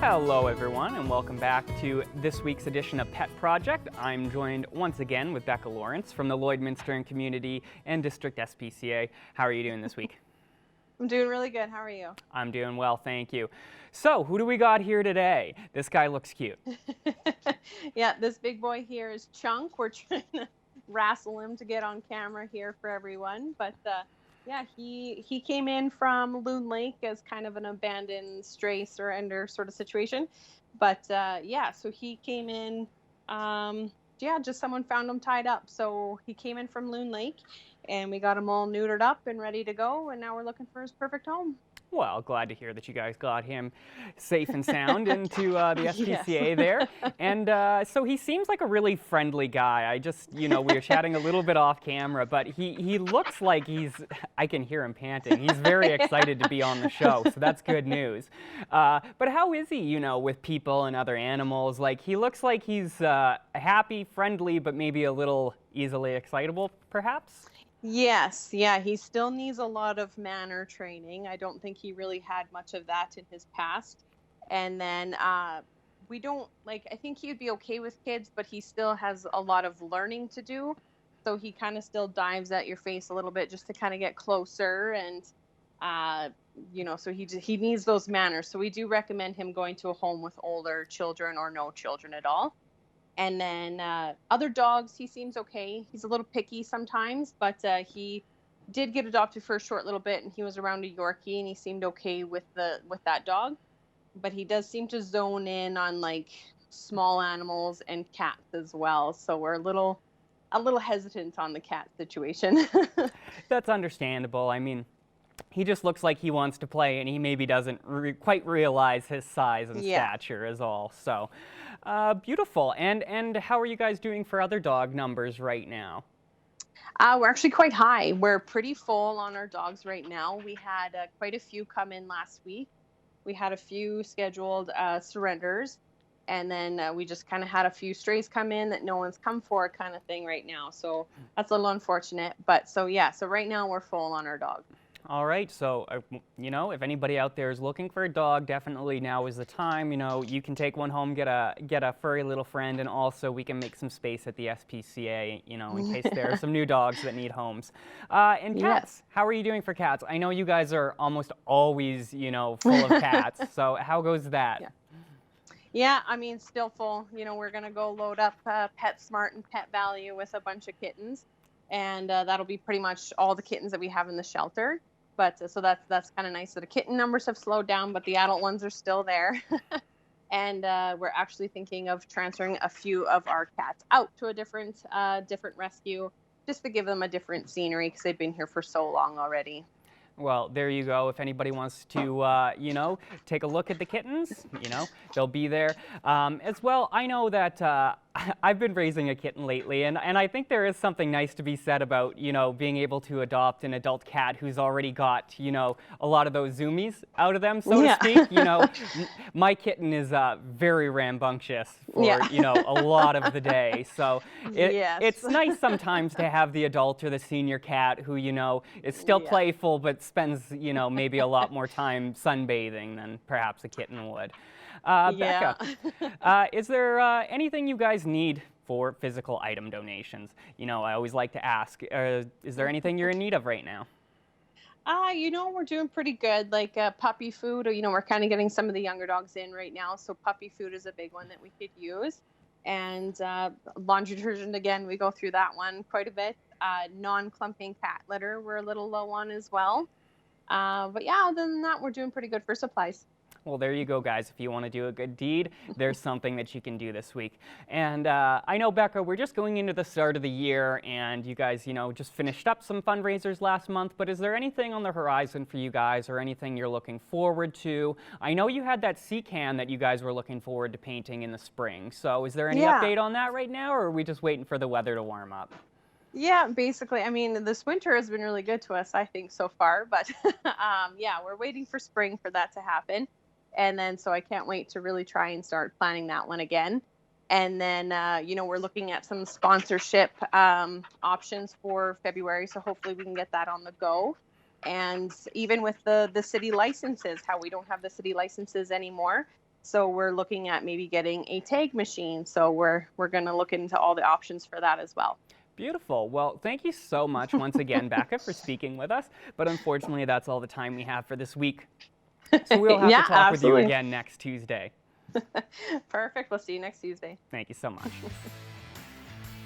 Hello everyone and welcome back to this week's edition of Pet Project. I'm joined once again with Becca Lawrence from the Lloydminster and Community and District SPCA. How are you doing this week? I'm doing really good. How are you? I'm doing well, thank you. So, who do we got here today? This guy looks cute. Yeah, this big boy here is Chunk. We're trying to wrestle him to get on camera here for everyone. But yeah, he came in from Loon Lake as kind of an abandoned stray surrender sort of situation. But yeah, so he came in, yeah, just someone found him tied up. So he came in from Loon Lake and we got him all neutered up and ready to go. And now we're looking for his perfect home. Well, glad to hear that you guys got him safe and sound into the SPCA Yes. there. And so he seems like a really friendly guy. We were chatting a little bit off camera, but he looks like I can hear him panting. He's very excited to be on the show, so that's good news. But how is he, with people and other animals? Like, he looks like he's happy, friendly, but maybe a little easily excitable, perhaps? Yes, yeah, he still needs a lot of manner training. I don't think he really had much of that in his past. And then I think he'd be okay with kids, but he still has a lot of learning to do. So he kind of still dives at your face a little bit just to kind of get closer. And, so he needs those manners. So we do recommend him going to a home with older children or no children at all. And then other dogs, he seems okay. He's a little picky sometimes, but he did get adopted for a short little bit, and he was around a Yorkie, and he seemed okay with that dog. But he does seem to zone in on like small animals and cats as well. So we're a little hesitant on the cat situation. That's understandable. I mean, he just looks like he wants to play, and he maybe doesn't quite realize his size and stature is all. So, beautiful. And how are you guys doing for other dog numbers right now? We're actually quite high. We're pretty full on our dogs right now. We had quite a few come in last week. We had a few scheduled surrenders, and then we just kind of had a few strays come in that no one's come for kind of thing right now. So that's a little unfortunate. But so right now we're full on our dog. All right, so, if anybody out there is looking for a dog, definitely now is the time. You can take one home, get a furry little friend, and also we can make some space at the SPCA, in case there are some new dogs that need homes. And cats, how are you doing for cats? I know you guys are almost always, full of cats, so how goes that? Yeah, I mean, still full. We're going to go load up PetSmart and Pet Value with a bunch of kittens, and that'll be pretty much all the kittens that we have in the shelter. But so that's kind of nice. So the kitten numbers have slowed down, but the adult ones are still there. And we're actually thinking of transferring a few of our cats out to a different rescue, just to give them a different scenery because they've been here for so long already. Well, there you go. If anybody wants to, take a look at the kittens, they'll be there. As well, I know that I've been raising a kitten lately, and I think there is something nice to be said about, being able to adopt an adult cat who's already got, a lot of those zoomies out of them, so to speak. My kitten is very rambunctious for, a lot of the day. So it's nice sometimes to have the adult or the senior cat who, is still playful, but spends, maybe a lot more time sunbathing than perhaps a kitten would. Becca, is there anything you guys need for physical item donations? I always like to ask, is there anything you're in need of right now? We're doing pretty good. Like puppy food, we're kind of getting some of the younger dogs in right now. So puppy food is a big one that we could use. And laundry detergent, again, we go through that one quite a bit. Non-clumping cat litter, we're a little low on as well. But yeah, other than that, we're doing pretty good for supplies. Well, there you go, guys. If you want to do a good deed, there's something that you can do this week. And I know, Becca, we're just going into the start of the year, and you guys, just finished up some fundraisers last month, but is there anything on the horizon for you guys or anything you're looking forward to? I know you had that sea can that you guys were looking forward to painting in the spring. So is there any update on that right now, or are we just waiting for the weather to warm up? Yeah, basically, I mean, this winter has been really good to us, I think, so far. But we're waiting for spring for that to happen. And then, so I can't wait to really try and start planning that one again. And then, we're looking at some sponsorship options for February. So hopefully we can get that on the go. And even with the city licenses, how we don't have the city licenses anymore. So we're looking at maybe getting a tag machine. So we're going to look into all the options for that as well. Beautiful. Well, thank you so much once again, Becca, for speaking with us. But unfortunately, that's all the time we have for this week. So we'll have Yeah, to talk with you absolutely. again next Tuesday. Perfect. We'll see you next Tuesday. Thank you so much.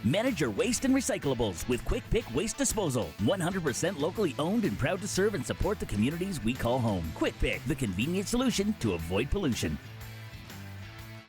Manage your waste and recyclables with Quick Pick Waste Disposal. 100% locally owned and proud to serve and support the communities we call home. Quick Pick, the convenient solution to avoid pollution.